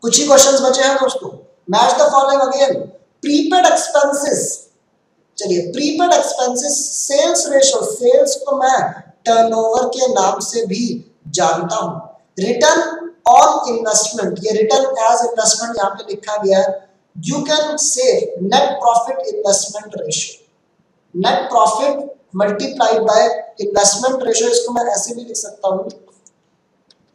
कुछ ही क्वेश्चंस बचे हैं दोस्तों। Match the following again. Prepaid expenses, चलिए prepaid expenses sales ratio, sales को मैं टर्नओवर के नाम से भी जानता हूं। रिटर्न ऑन इन्वेस्टमेंट, ये रिटर्न एज इन्वेस्टमेंट यहाँ पे लिखा गया है। You can say net profit investment ratio, net profit multiplied by investment ratio, इसको मैं ऐसे भी लिख सकता हूँ।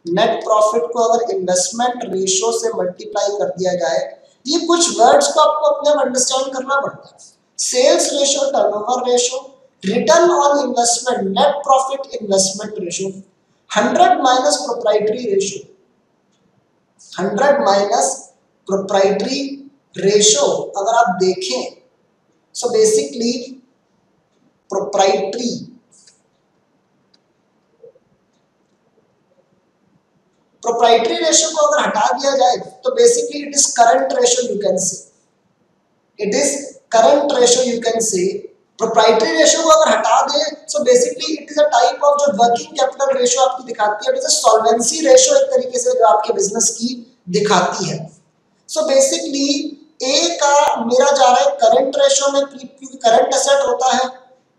नेट प्रॉफिट को अगर इन्वेस्टमेंट रेशो से मल्टीप्लाई कर दिया जाए, ये कुछ वर्ड्स को आपको अपने अंडरस्टैंड करना पड़ता है। Sales ratio, turnover ratio, return on investment, net profit investment ratio, 100 minus proprietary ratio, 100 minus proprietary ratio अगर आप देखें, सो बेसिकली प्रोप्राइटरी रेशो को अगर हटा दिया जाए तो basically it is current ratio, you can say it is current ratio, you can say. Proprietary ratio को अगर हटा दे so basically it is a type of जो वर्किंग कैपिटल रेशो आपकी दिखाती है, it is a solvency ratio एक तरीके से जो आपके बिजनेस की दिखाती है। सो बेसिकली ए का मेरा जा रहा है करंट रेशो में, क्योंकि करंट एसेट होता है।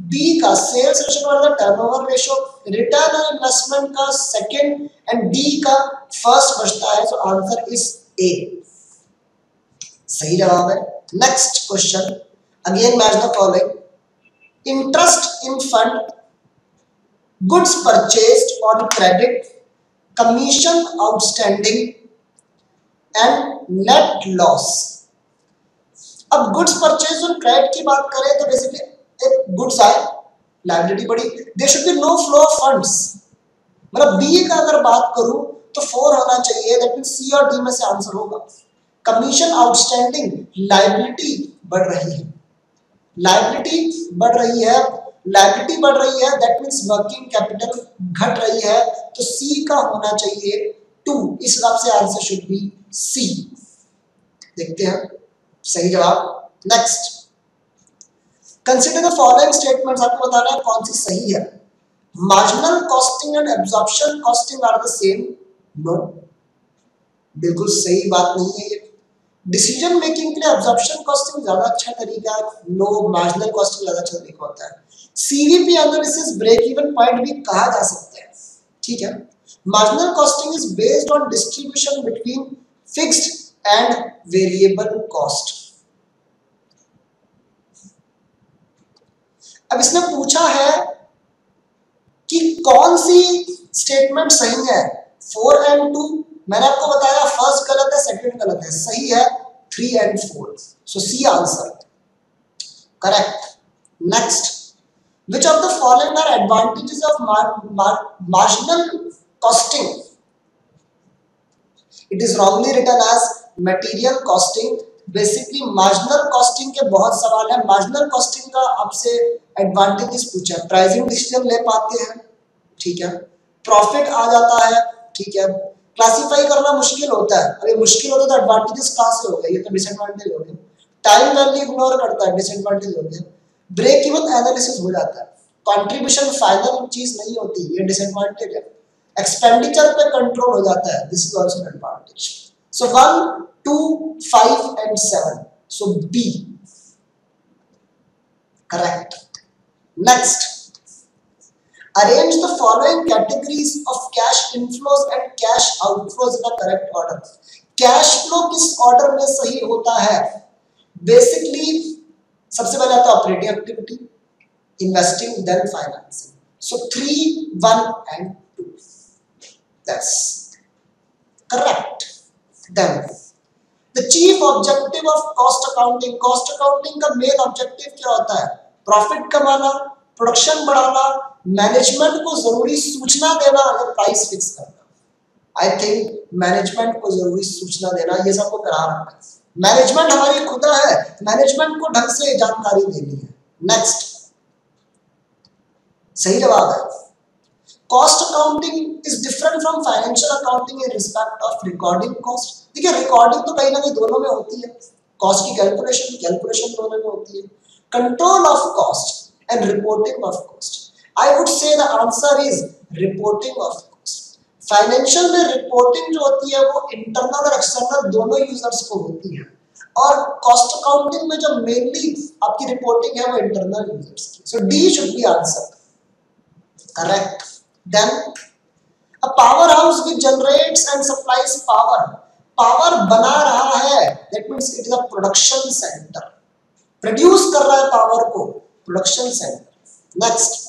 बी का सेल्स रेशो का मतलब turnover ratio, return on investment का सेकंड एंड डी का फर्स्ट बचता है। सो आंसर इज ए, सही जवाब है। Next question again match the following. Interest in fund, goods purchased on credit, commission outstanding and net loss. अब goods purchase on credit की बात करें तो बेसिकली एक गुड्स आए, लायबिलिटी बढ़ी, there should be no flow of funds. मतलब B का अगर बात करूं तो 4 होना चाहिए, दैट मींस सी और डी में से आंसर होगा। कमीशन आउटस्टैंडिंग, लायबिलिटी बढ़ रही है, लायबिलिटी बढ़ रही है, लायबिलिटी बढ़ रही है, दैट मींस वर्किंग कैपिटल घट रही है, तो सी का होना चाहिए 2। इस हिसाब से आंसर शुड बी सी। देखते हैं सही जवाब। Next, consider the following statements, आपको बताना है कौन सी सही है। Marginal costing and absorption costing are the same, no, बिल्कुल सही बात नहीं है ये। डिसीजन मेकिंग के लिए एब्जॉर्प्शन कॉस्टिंग ज्यादा अच्छा तरीका है, नो, मार्जिनल कॉस्टिंग ज्यादा अच्छा तरीका होता है। CVP analysis break even point भी कहा जा सकता है, ठीक है। Marginal costing is based on distribution between fixed and variable cost. अब इसने पूछा है कि कौन सी स्टेटमेंट सही है, 4 एंड 2। मैंने आपको बताया फर्स्ट गलत है, सेकंड गलत है, सही है 3 and 4। So C answer correct. Next, which of the following are advantages of marginal costing? It is wrongly written as material costing। Basically marginal costing के बहुत सवाल है। मार्जिनल कॉस्टिंग का आपसे एडवांटेजेस पूछा है, प्राइसिंग डिसीजन ले पाते हैं, ठीक है, प्रॉफिट आ जाता है, ठीक है, क्लासिफाई करना मुश्किल होता है। अरे मुश्किल होता है तो एडवांटेजेस कहां से हो गए, ये तो डिसएडवांटेज हो गए। टाइम वैल्यू इग्नोर करता है, डिसएडवांटेज हो गया। ब्रेक इवन एनालिसिस हो जाता है, कंट्रीब्यूशन फाइनल चीज नहीं होती, ये डिसएडवांटेज है। एक्सपेंडिचर पे कंट्रोल हो जाता है, this is also an advantage. So 1, 2, 5 and 7, so B correct। Next, arrange the following categories of cash inflows and cash outflows in a correct order। Cash flow किस ऑर्डर में सही होता है? बेसिकली सबसे पहले आता है operating activity, investing, then financing. So 3, 1 and 2, that's correct। Then the chief objective of cost accounting, cost accounting का मेन ऑब्जेक्टिव क्या होता है? प्रॉफिट कमाना, प्रोडक्शन बढ़ाना, मैनेजमेंट को जरूरी सूचना देना या प्राइस फिक्स करना। आई थिंक मैनेजमेंट को जरूरी सूचना देना, ये सबको करा रखा है। मैनेजमेंट हमारी खुदा है, मैनेजमेंट को ढंग से जानकारी देनी है। नेक्स्ट, सही जवाब है। Cost accounting is different from financial accounting in respect of recording cost. देखिए रिकॉर्डिंग तो कहीं ना कहीं दोनों में होती है, कॉस्ट की कैलकुलेशन दोनों में होती है। Control of cost and reporting of cost, I would say the answer is reporting of cost. Financial में रिपोर्टिंग जो होती है वो इंटरनल और एक्सटर्नल दोनों यूजर्स को होती है, और कॉस्ट अकाउंटिंग में जो मेनली आपकी रिपोर्टिंग है वो इंटरनल यूजर्स की। So D should be answer correct. Then a power house which generates and supplies power, power बना रहा है, that means it is a production centre, produce कर रहा है पावर को, production centre. Next,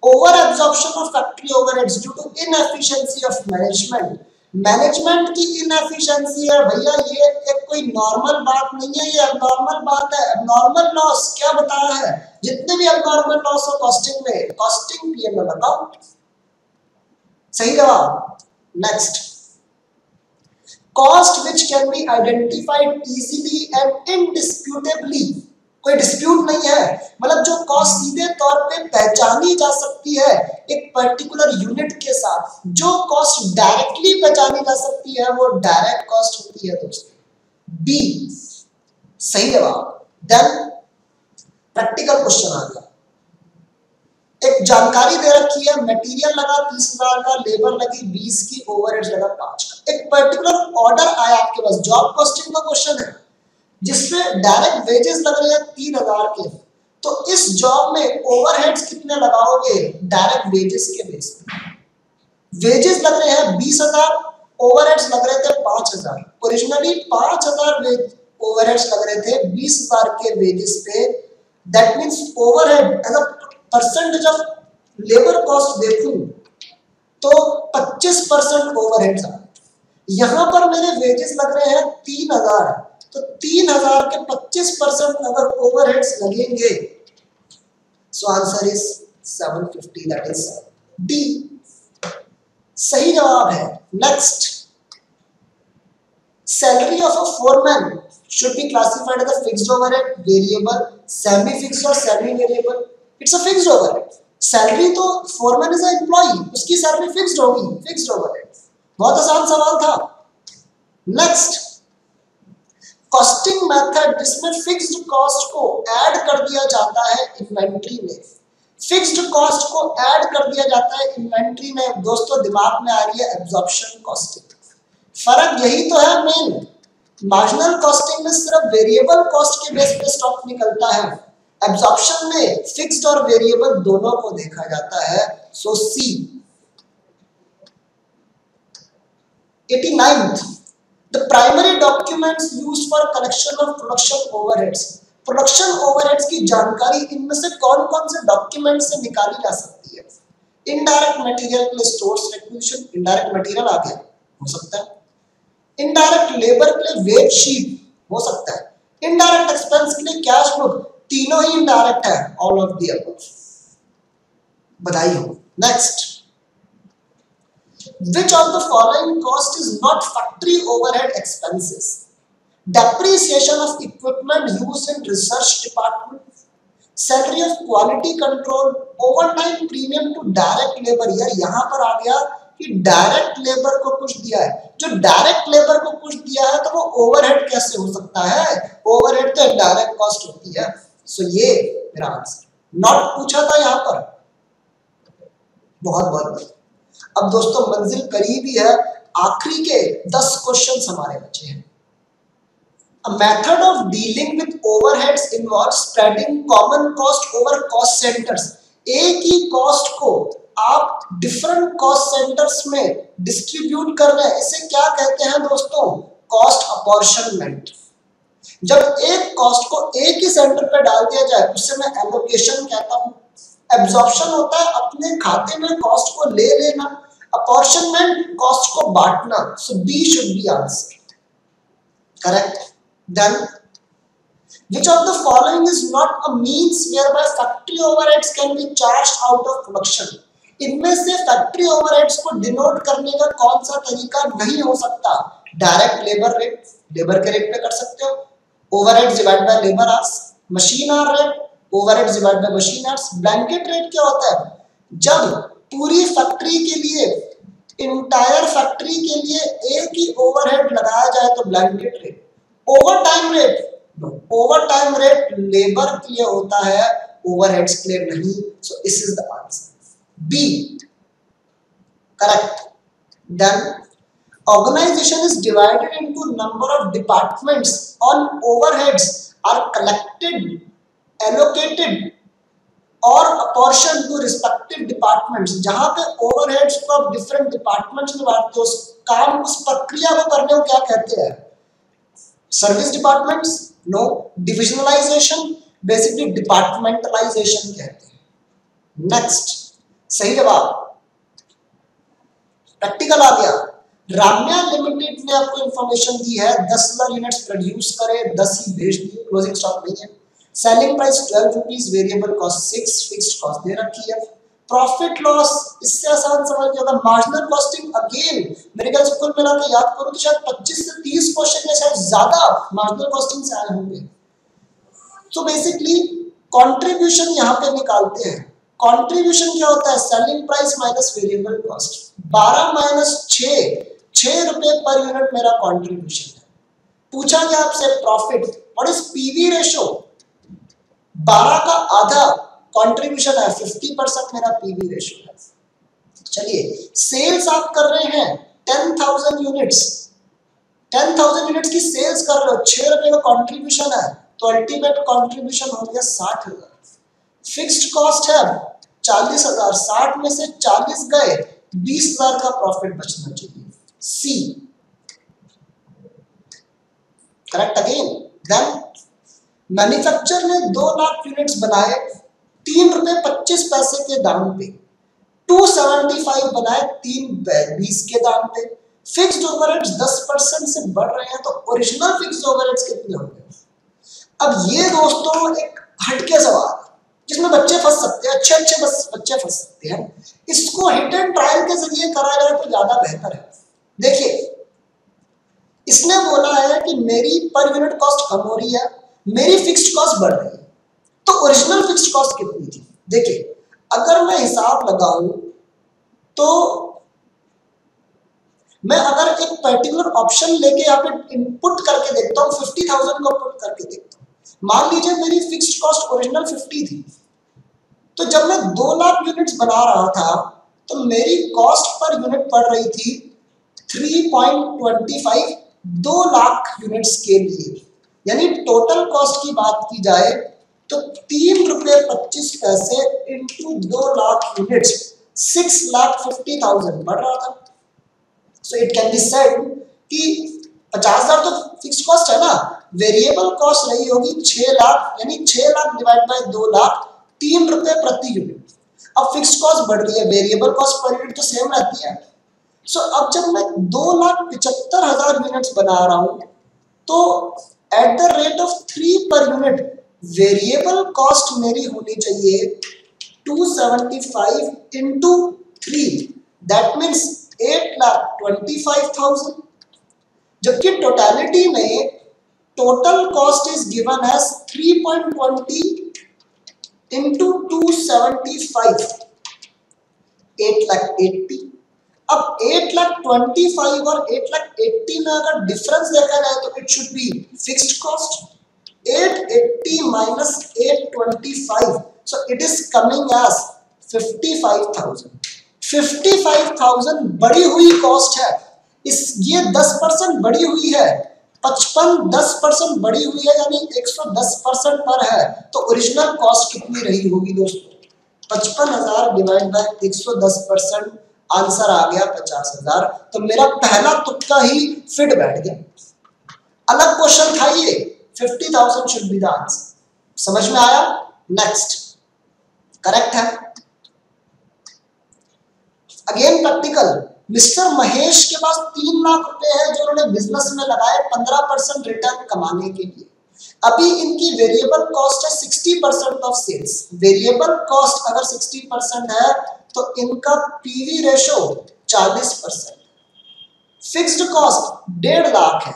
over absorption of factory overheads due to inefficiency of management, management की inefficiency है भैया, ये एक कोई नॉर्मल बात नहीं है, ये एबनॉर्मल बात है। एबनॉर्मल लॉस क्या बताया है, जितने भी एबनॉर्मल लॉस हो कॉस्टिंग में, कॉस्टिंग पीएनएल अकाउंट, सही जवाब। Next, cost which can be identified easily and indisputably, कोई डिस्प्यूट नहीं है, मतलब जो कॉस्ट सीधे तौर पे पहचानी जा सकती है एक पर्टिकुलर यूनिट के साथ, जो कॉस्ट डायरेक्टली पहचानी जा सकती है वो डायरेक्ट कॉस्ट होती है दोस्तों, बी सही जवाब। देन प्रैक्टिकल क्वेश्चन आ गया, एक जानकारी दे रखी है, मटेरियल लगा 30,000 का, लेबर लगी 20 की, ओवरहेड्स लगा 5 का। एक पर्टिकुलर ऑर्डर आया आपके पास, जॉब कॉस्टिंग का क्वेश्चन है जिसमें डायरेक्ट वेजेस लग रहे हैं 3,000 के, तो इस जॉब में ओवरहेड्स कितने लगाओगे डायरेक्ट वेजेस के बेस पे। वेजेस लग रहे हैं 20,000, ओवरहेड्स लग रहे थे 5,000, ओरिजिनली 5,000 ओवरहेड्स लग रहे थे 20,000 के वेजेस पे, that means overhead as a percentage of labour cost देखूं तो 25% ओवरहेड्स आ, यहां पर मेरे वेजेस लग रहे हैं 3,000, तो 3,000 के 25% अगर ओवरहेड्स लगेंगे, so answer is 750, that is D सही जवाब है। Next, salary of a foreman should be classified as a fixed overhead, variable, semi fixed और semi variable. It's a fixed overhead. Salary तो फोरमैन इज एम्प्लॉई, उसकी salary fixed होगी, fixed overhead. बहुत आसान सवाल था। नेक्स्ट, कॉस्टिंग मेथड जिसमें fixed cost को ऐड कर दिया जाता है इन्वेंट्री में, फिक्स्ड कॉस्ट को ऐड कर दिया जाता है इन्वेंट्री में, दोस्तों दिमाग में आ रही है एब्जॉर्प्शन कॉस्टिंग। फर्क यही तो है मेन, मार्जिनल कॉस्टिंग में सिर्फ वेरिएबल कॉस्ट के बेस पे स्टॉक निकलता है, एब्जॉर्प्शन में फिक्स्ड और वेरिएबल दोनों को देखा जाता है। सो सी। 89th, the primary documents used for collection of production overheads, production overheads की जानकारी इनमें से कौन कौन से डॉक्यूमेंट से निकाली जा सकती है। इनडायरेक्ट मटेरियल के लिए स्टोर्स रिक्विजिशन, इनडायरेक्ट मटेरियल आ गया, हो सकता है। इनडायरेक्ट लेबर के लिए वेज शीट हो सकता है। इनडायरेक्ट एक्सपेंस के लिए कैश बुक, तीनों ही इनडायरेक्ट है, ऑल ऑफ द अबव, बधाई हो। Next, which of the following cost is not factory overhead expenses? Depreciation of equipment used in research department, salary of quality control, overtime premium to direct labor। यार यहाँ पर आ गया कि direct labour को कुछ दिया है, जो डायरेक्ट लेबर को कुछ दिया है तो वो ओवरहेड कैसे हो सकता है, ओवरहेड तो डायरेक्ट कॉस्ट होती है। सो ये मेरा आंसर, नॉट पूछा था यहाँ पर। बहुत बहुत अब दोस्तों मंजिल करीब ही है, आखिरी के 10 क्वेश्चंस हमारे बचे हैं। A method of dealing with overheads involves spreading common cost over cost centers। एक ही कॉस्ट को आप डिफरेंट कॉस्ट सेंटर्स में डिस्ट्रीब्यूट कर रहे हैं, इसे क्या कहते हैं दोस्तों, कॉस्ट अपॉर्शनमेंट। जब एक कॉस्ट को एक ही सेंटर पे डाल दिया जाए उसे मैं एलोकेशन कहता हूं। एब्जॉर्प्शन होता है अपने खाते में कॉस्ट को ले लेना, अपॉर्शनमेंट कॉस्ट को बांटना। So B should be answer correct. Then which of the following is not a means whereby factory overheads can be charged out of production? इनमें से फैक्ट्री ओवरहेड्स को डिनोट करने का कौन सा तरीका नहीं हो सकता? डायरेक्ट लेबर रेट, लेबर के रेट पे कर सकते हो, overheads divide by labour hours, machine hour rate, overheads divide by machine hours. Blanket rate क्या होता है, जब पूरी फैक्ट्री के लिए, इंटायर फैक्ट्री के लिए एक ही ओवरहेड लगाया जाए तो blanket rate. Overtime rate, overtime rate labour के लिए होता है, ओवरहेड्स के लिए नहीं। So this is the answer B correct. Then organization is divided into number of departments on overheads are collected, allocated और अपॉर्शन टू रिस्पेक्टिव डिपार्टमेंट्स। जहां पे ओवरहेड्स को आप डिफरेंट डिपार्टमेंट्स में बांटते हो, उस काम उस प्रक्रिया को करने को क्या कहते हैं? Service departments? No. Divisionalization, basically departmentalization कहते हैं। नेक्स्ट सही जवाब प्रैक्टिकल आ गया। राम्या लिमिटेड ने आपको इंफॉर्मेशन दी है 10,000 यूनिट्स प्रोड्यूस करे, 10 ही भेज दिए, क्लोजिंग स्टॉक नहीं है। Selling price 12 rupees, variable cost 6, fixed cost दे रखी है। प्रॉफिट लॉस इससे आसान समझ गया था। मार्जिनल कॉस्टिंग अगेन मेरे ख्याल से कुल मिला के याद करो तो शायद 25 से 30 क्वेश्चन में शायद ज्यादा मार्जिनल कॉस्टिंग से आए होंगे। तो बेसिकली कंट्रीब्यूशन यहाँ पे निकालते हैं। कंट्रीब्यूशन क्या होता है? Selling price minus variable cost. 12 minus 6 रुपए पर यूनिट मेरा कंट्रीब्यूशन है। पूछा गया आपसे profit, what is PV ratio? 12 का आधा कंट्रीब्यूशन है, 50% मेरा पीवी रेशो है। चलिए सेल्स आप कर रहे हैं 10,000 यूनिट्स, 10,000 यूनिट्स की सेल्स कर रहे हो, 6 रुपए का कंट्रीब्यूशन है, तो अल्टीमेट कंट्रीब्यूशन हो गया 60,000। फिक्स्ड कॉस्ट है 40,000, 60 में से 40 गए, 20,000 का प्रॉफिट बचना चाहिए। C correct again. Then manufacture ने 2 लाख यूनिट्स बनाए, 3 रुपए 25 पैसे के दाम पे, 275 बनाए 3.20 के दाम पे। फिक्स्ड ओवरहेड्स 10% से बढ़ रहे हैं, तो ओरिजिनल फिक्स्ड ओवरहेड्स कितने होंगे? अब ये दोस्तों एक हटके सवाल जिसमें बच्चे फंस सकते हैं, अच्छे बच्चे फंस सकते हैं। इसको हिट एंड ट्रायल के जरिए करा जाए तो ज्यादा बेहतर है। देखिए इसने बोला है कि मेरी पर यूनिट कॉस्ट कम हो रही है, मेरी फिक्स्ड कॉस्ट बढ़ रही है, तो ओरिजिनल फिक्स्ड कॉस्ट कितनी थी? देखिए अगर मैं हिसाब लगाऊं तो मैं अगर एक पर्टिकुलर ऑप्शन लेके यहाँ पे इनपुट करके देखता हूँ, 50,000 को पुट करके देखता हूँ, मान लीजिए मेरी फिक्स्ड कॉस्ट ओरिजिनल 50 थी, तो जब मैं 2 लाख यूनिट्स बना रहा था तो मेरी कॉस्ट पर यूनिट पड़ रही थी 3.25 2 लाख यूनिट्स के लिए। यानी टोटल कॉस्ट की बात की जाए तो 3 रुपए 25 पैसे इंटू 2 लाख यूनिट्स 6,50,000 बढ़ रहा था। So it can be said कि 50,000 तो फिक्स्ड कॉस्ट है ना, वेरिएबल कॉस्ट रही होगी 6 लाख, यानी 6 लाख डिवाइड बाय 2 लाख, 3 रुपए प्रति यूनिट। अब फिक्स्ड कॉस्ट बढ़ रही है, वेरिएबल कॉस्ट पर यूनिट तो सेम रहती है। सो अब जब मैं 2,75,000 यूनिट्स बना रहा हूं तो at the rate of 3 per unit variable cost मेरी होनी चाहिए 275 इंटू 3, दैट मीन्स 8,25,000। जबकि टोटलिटी में total cost is given as 3.20 into 275, 8,80,000। अब 8,25,000 और 8,80,000 में अगर डिफरेंस देखा जाए तो it should be fixed cost 880 minus 825, so it is coming as 55,000। 55,000 बढ़ी हुई कॉस्ट है, इस ये 10% बढ़ी हुई है, 55 10% बढ़ी हुई है, यानी 110% पर है, तो ओरिजिनल कॉस्ट कितनी रही होगी दोस्तों? 55,000 डिवाइड बाय 110%, आंसर आ गया 50,000। तो मेरा पहला तुक्का ही फिट बैठ गया। अलग क्वेश्चन था ये, 50,000 शुड बी द आंसर। समझ में आया? नेक्स्ट करेक्ट है। Again practical. मिस्टर महेश के पास 3 लाख रुपए है जो उन्होंने बिजनेस में लगाए 15% रिटर्न कमाने के लिए। अभी इनकी वेरिएबल कॉस्ट है 60% ऑफ सेल्स। वेरिएबल कॉस्ट अगर 60% है तो इनका PV ratio 40%, fixed cost 1.5 lakh है।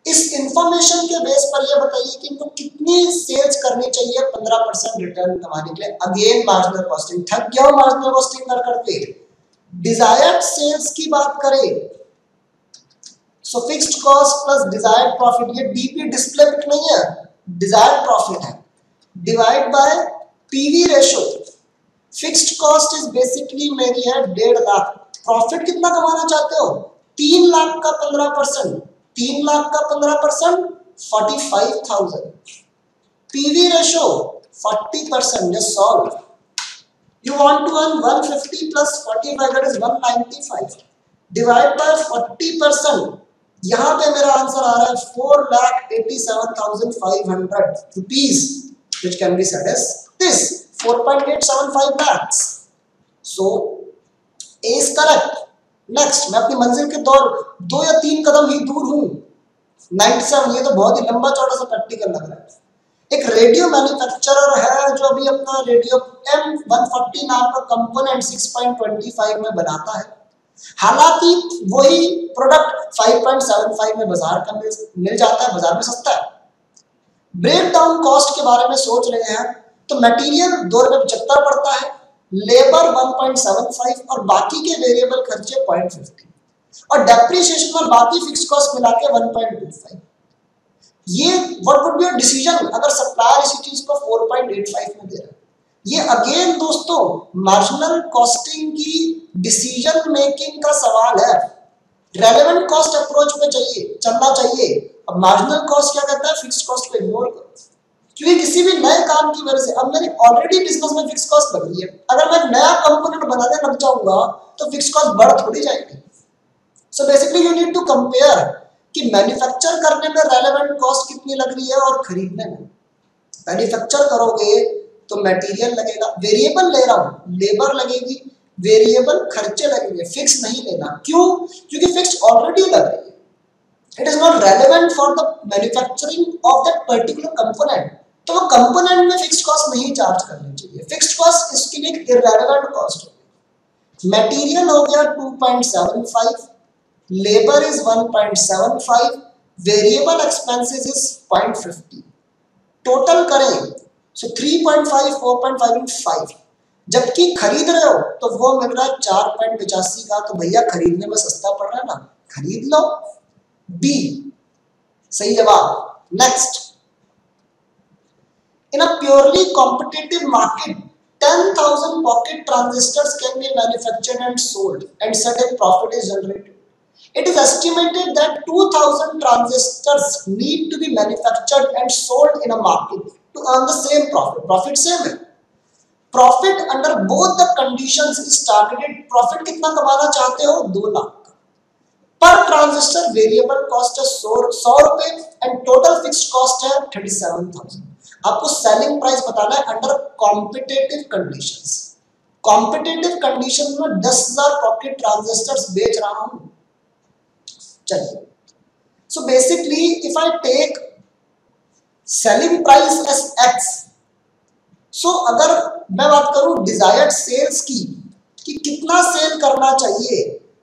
इस इंफॉर्मेशन के बेस पर यह बताइए कि इनको कितनी सेल्स करनी चाहिए 15% रिटर्न कमाने के लिए। अगेन मार्जिनल कॉस्टिंग, थक गया हूं मार्जिनल कॉस्टिंग कर करके। डिजायर्ड सेल्स की बात करें सो fixed cost plus desired profit, ये डीपी डिस्प्ले पिक नहीं है, डिजायर्ड प्रॉफिट है, divide by PV ratio. Fixed cost is basically मेरी है 1.5 लाख। प्रॉफिट कितना कमाना चाहते हो? 3 लाख का 15%, 3 लाख का 15% 45,000। PV ratio 40%, just solve. You want to earn 150 plus 45, that is 195. Divide by 40%, यहाँ पे मेरा आंसर आ रहा है 4,87,500 rupees, which can be said as this 4.875 lakhs. So A is correct. Next, मैं अपनी मंजिल के 2 या 3 कदम ही दूर हूँ। 97, ये तो बहुत ही लंबा चौड़ा सा प्रैक्टिकल लग रहा है। एक रेडियो मैन्युफैक्चरर है जो अभी अपना रेडियो M140 नाम का कंपोनेंट 6.25 में बनाता है। हालांकि वही प्रोडक्ट 5.75 में बाजार का मिल जाता है, बाजार में सस्ता है। ब्रेक डाउन कॉस्ट के बारे में सोच रहे हैं तो मटेरियल 2 रुपये 75 पड़ता है, लेबर 1.75 और बाकी के वेरिएबल खर्चे 0.50 और डेप्रिसिएशन और बाकी फिक्स कॉस्ट मिला के 1.25। ये what would be your decision अगर सप्लायर इसी चीज को 4.85 में दे रहा है? ये अगेन दोस्तों मार्जिनल कॉस्टिंग की डिसीजन मेकिंग का सवाल है। रेलेवेंट कॉस्ट अप्रोच पे चलना चाहिए। अब मार्जिनल कॉस्ट क्या कहता है? फिक्स्ड कॉस्ट को इग्नोर करो, क्योंकि किसी भी नए काम की वजह से अब मेरी ऑलरेडी बिजनेस में फिक्स कॉस्ट लग रही है, अगर मैं नया कंपोनेंट बनाने लग जाऊंगा तो फिक्स कॉस्ट बढ़ थोड़ी जाएगी। So basically you need to compare कि मैन्युफैक्चर करने में रेलेवेंट कॉस्ट कितनी लग रही है और खरीदने में। मैन्युफैक्चर करोगे तो मटेरियल लगेगा, वेरिएबल ले रहा हूं, लेबर लगेगी, वेरिएबल खर्चे लगेंगे, फिक्स नहीं लेना। क्यों? क्योंकि फिक्स ऑलरेडी लग रही है। It is not relevant for the manufacturing of that particular component, तो वो कंपोनेंट में फिक्स्ड कॉस्ट नहीं चार्ज करनी चाहिए। फिक्स्ड कॉस्ट इसके लिए इररेलेवेंट कॉस्ट हो गई। मटेरियल हो गया 2.75, labour is 1.75, variable expenses is 0.50। Total करें सो 3.5, 4.5 and 5। जबकि खरीद रहे हो तो वो मिल रहा है 4.85 का, तो भैया खरीदने में सस्ता पड़ रहा है ना, खरीद लो। बी सही जवाब। Next, in a purely competitive market 10,000 pocket transistors can be manufactured and sold and certain profit is generated. It is estimated that 2,000 transistors need to be manufactured and sold in a market to earn the same profit. Profit same है। Profit under both the conditions is targeted. Profit कितना कमाना चाहते हो? 2 लाख का। पर transistor variable cost है 100 रुपए and total fixed cost है 37,000। आपको सेलिंग प्राइस बताना है under competitive conditions. Competitive condition में 10,000 पॉकेट ट्रांजिस्टर्स बेच रहा हूं। चलिए, so basically if I take selling price as X, so अगर मैं बात करूं डिजायर्ड सेल्स की कि कितना सेल करना चाहिए,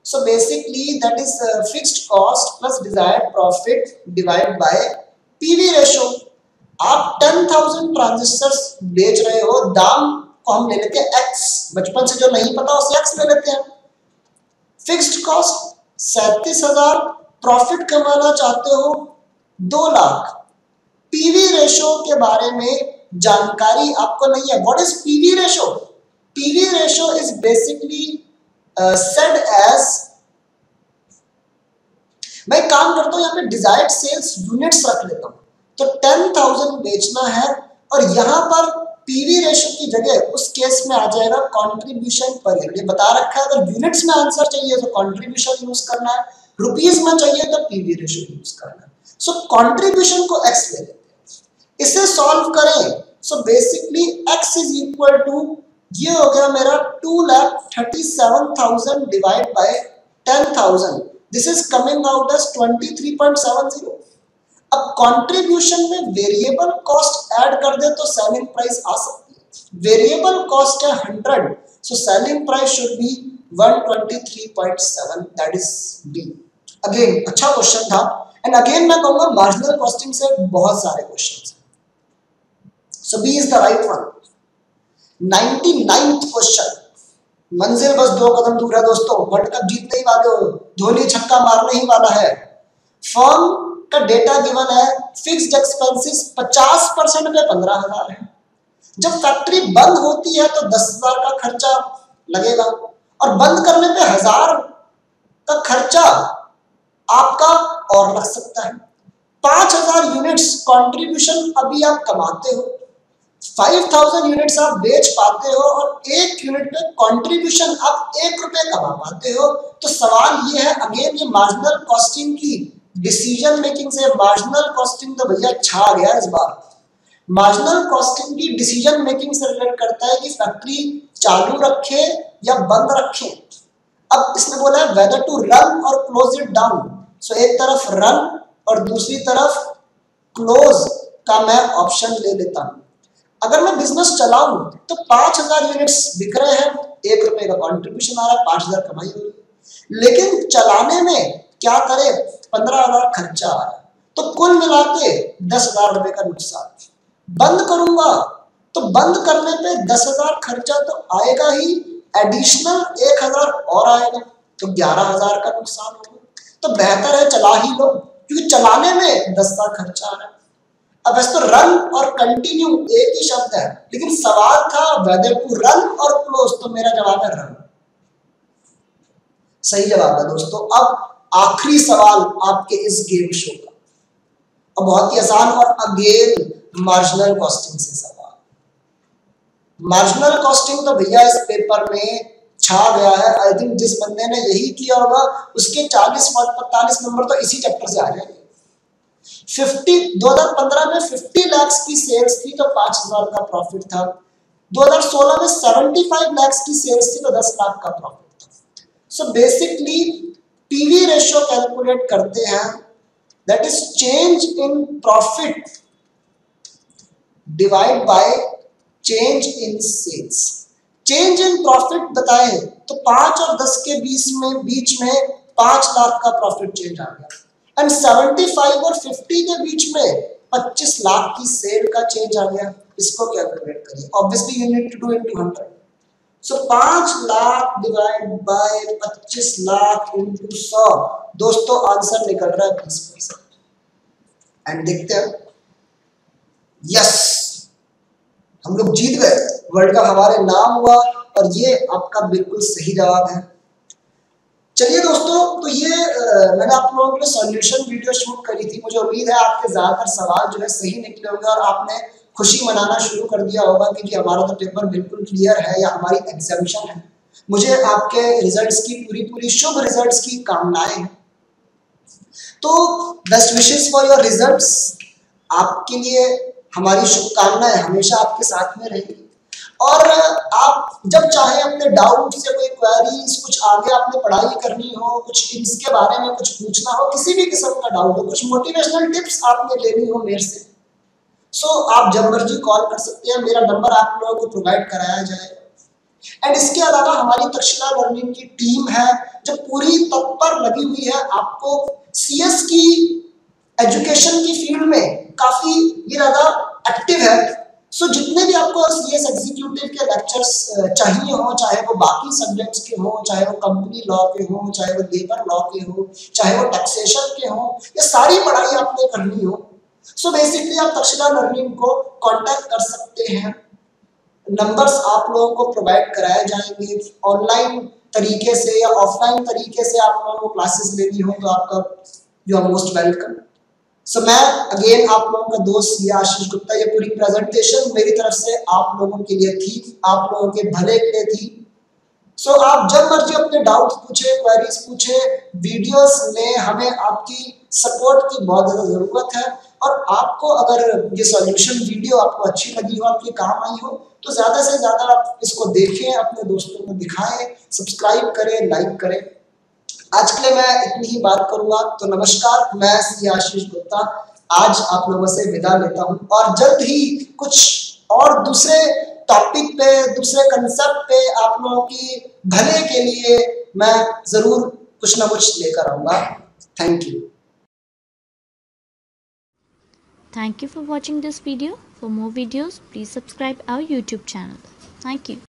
so basically that is fixed cost plus desired profit divide bye PV ratio. आप 10,000 ट्रांजिस्टर्स बेच रहे हो, दाम को हम ले लेते हैं एक्स, बचपन से जो नहीं पता उसे एक्स ले लेते हैं। फिक्स्ड कॉस्ट 37,000, प्रॉफिट कमाना चाहते हो 2 लाख। पीवी रेशो के बारे में जानकारी आपको नहीं है। What is PV ratio? PV ratio is basically said as, मैं काम करता हूं यहाँ पे डिजायर्ड सेल्स यूनिट्स रख लेता हूं, तो 10,000 बेचना है और यहां पर पीवी रेशो की जगह उस केस में आ जाएगा कंट्रीब्यूशन पर यूनिट। ये बता रखा है अगर यूनिट्स में आंसर चाहिए तो कंट्रीब्यूशन यूज करना है, रुपीस में चाहिए तो पीवी रेशो यूज करना है। सो कंट्रीब्यूशन को एक्स ले लेते हैं, इसे सॉल्व करें। So basically X is equal to, ये हो गया मेरा 2,37,000 divide by 10,000, this is coming out as 23.70। अब कंट्रीब्यूशन में वेरिएबल कॉस्ट ऐड कर दे तो सेलिंग प्राइस आ सकती है। वेरिएबल कॉस्ट है 100, so selling price should be 123.7, that is B. Again अच्छा क्वेश्चन था एंड अगेन मैं कहूंगा मार्जिनल कॉस्टिंग से बहुत सारे क्वेश्चंस हैं, so B is the right one. 99th question, मंजिल बस 2 कदम दूर है दोस्तों, वर्ल्ड कप जीतने ही वाले हो, धोनी छक्का मारने ही वाला है। फर्म का डेटा गिवन है, फिक्स्ड एक्सपेंसेस 50% पे 15,000 है, जब फैक्ट्री बंद होती है तो 10,000 का खर्चा लगेगा और बंद करने पे 1,000 का खर्चा आपका और लग सकता है। 5,000 यूनिट्स कंट्रीब्यूशन अभी आप कमाते हो, 5,000 यूनिट्स आप बेच पाते हो और 1 यूनिट पे कंट्रीब्यूशन आप 1 रुपए कमा पाते हो। तो सवाल ये है, अगेन ये मार्जिनल कॉस्टिंग की डिसीजन मेकिंग से, मार्जिनल कॉस्टिंग तो भैया छा गया इस बार। मार्जिनल कॉस्टिंग की डिसीजन मेकिंग से रिलेट करता है कि फैक्ट्री चालू रखे या बंद रखें। अब इसने बोला है वेदर टू रन और क्लोज इट डाउन। सो एक तरफ रन और दूसरी तरफ क्लोज का मैं ऑप्शन ले लेता हूं। अगर मैं बिजनेस चलाऊं तो 5,000 यूनिट्स बिक रहे हैं, 1 रुपए का कंट्रीब्यूशन आ रहा है, 5,000 कमाई हो रही है। लेकिन चलाने में क्या करे, 15,000 खर्चा आ रहा है, तो कुल मिला के 10,000 रुपए का नुकसान। बंद करूंगा तो बंद करने पे 10,000 खर्चा तो आएगा ही, एडिशनल 1,000 और आएगा, तो 11,000 का नुकसान होगा। तो बेहतर है चला ही लो, क्योंकि चलाने में 10,000 खर्चा आ रहा है। अब वैसे तो रन और कंटिन्यू एक ही शब्द है, लेकिन सवाल था वेदर टू रन और क्लोज, तो मेरा जवाब है रन। सही जवाब है दोस्तों। अब आखिरी सवाल आपके इस गेम शो का, और बहुत ही आसान, और अगेन मार्जिनल कॉस्टिंग से सवाल। मार्जिनल कॉस्टिंग तो भैया इस पेपर में छा गया है। आई थिंक जिस बंदे ने यही किया होगा उसके 40-45 नंबर तो इसी चैप्टर से आ जाएंगे। 2015 में 50 लाख की सेल्स थी तो 5,000 का प्रॉफिट था। 2016 में 75 लाख की सेल्स थी तो 10 लाख का प्रॉफिट था। So basically PV ratio calculate करते हैं, that is change in profit divide by change in sales. Change in profit बताएं तो 5 और 10 के बीच में 5 लाख का प्रॉफिट चेंज आ गया, एंड 75 और 50 के बीच में 25 लाख की सेल का चेंज आ गया। इसको कैलकुलेट करिए, obviously you need to do into 100। So 5 lakh divide by 25 lakh into 100, दोस्तों आंसर निकल रहा है 20%। एंड देखते हैं, यस हम लोग जीत गए, वर्ल्ड का हमारे नाम हुआ, और ये आपका बिल्कुल सही जवाब है। चलिए दोस्तों, तो ये मैंने आप लोगों के लिए सॉल्यूशन वीडियो शूट करी थी। मुझे उम्मीद है आपके ज्यादातर सवाल जो है सही निकले होंगे और आपने खुशी मनाना शुरू कर दिया होगा कि हमारा तो पेपर बिल्कुल क्लियर है या हमारी एग्जामिशन है। मुझे आपके रिजल्ट्स की पूरी शुभ रिजल्ट्स की कामनाएं हैं। तो best wishes for your results. आपके लिए हमारी शुभकामनाएं हमेशा आपके साथ में रहेगी, और आप जब चाहे अपने डाउट से कोई क्वेरीज, कुछ आगे आपने पढ़ाई करनी हो, कुछ इसके बारे में कुछ पूछना हो, किसी भी किस्म का डाउट हो, कुछ मोटिवेशनल टिप्स आपने लेनी हो मेरे से, सो आप जब मर्जी कॉल कर सकते हैं। मेरा नंबर आप लोगों को प्रोवाइड कराया जाएगा। एंड इसके अलावा हमारी तक्षशिला लर्निंग की टीम है जो पूरी तत्पर लगी हुई है आपको सीएस की एजुकेशन की फील्ड में काफी ये ज्यादा एक्टिव है। सो जितने भी आपको सीएस एग्जीक्यूटिव के लेक्चर्स चाहिए हो, चाहे वो बाकी सब्जेक्ट्स के हो, चाहे वो कंपनी लॉ के हो, चाहे वो लेबर लॉ के हो, चाहे वो टैक्सेशन के हो, ये सारी पढ़ाई आपने करनी हो, सो बेसिकली आप तक्षशिला लर्निंग को कांटेक्ट कर सकते हैं। नंबर्स आप लोगों को प्रोवाइड कराए जाएंगे। ऑनलाइन तरीके से या ऑफलाइन तरीके से आप लोगों को क्लासेस लेनी हो तो आपका यू आर मोस्ट वेलकम। सो मैं अगेन आप लोगों का दोस्त ये आशीष गुप्ता, ये पूरी प्रेजेंटेशन मेरी तरफ से आप लोगों के लिए थी, आप लोगों के भले के लिए थी। सो आप जब मर्जी अपने डाउट्स पूछे, क्वेरीज पूछे, वीडियोस में हमें आपकी सपोर्ट की बहुत ज़्यादा ज़रूरत है। और आपको अगर ये सॉल्यूशन वीडियो आपको अच्छी लगी हो, आपके काम आई हो, तो ज़्यादा से ज़्यादा आप इसको देखें, अपने दोस्तों को दिखाएं, सब्सक्राइब करें, लाइक करें। आज के लिए मैं इतनी ही बात करूंगा। तो नमस्कार, मैं सी आशीष गुप्ता आज आप लोगों से विदा लेता हूं, और जल्द ही कुछ और दूसरे टॉपिक पे, दूसरे कंसेप्ट पे आप लोगों की भले के लिए मैं जरूर कुछ ना कुछ लेकर आऊंगा। Thank you. Thank you for watching this video. For more videos, please subscribe our YouTube channel. Thank you.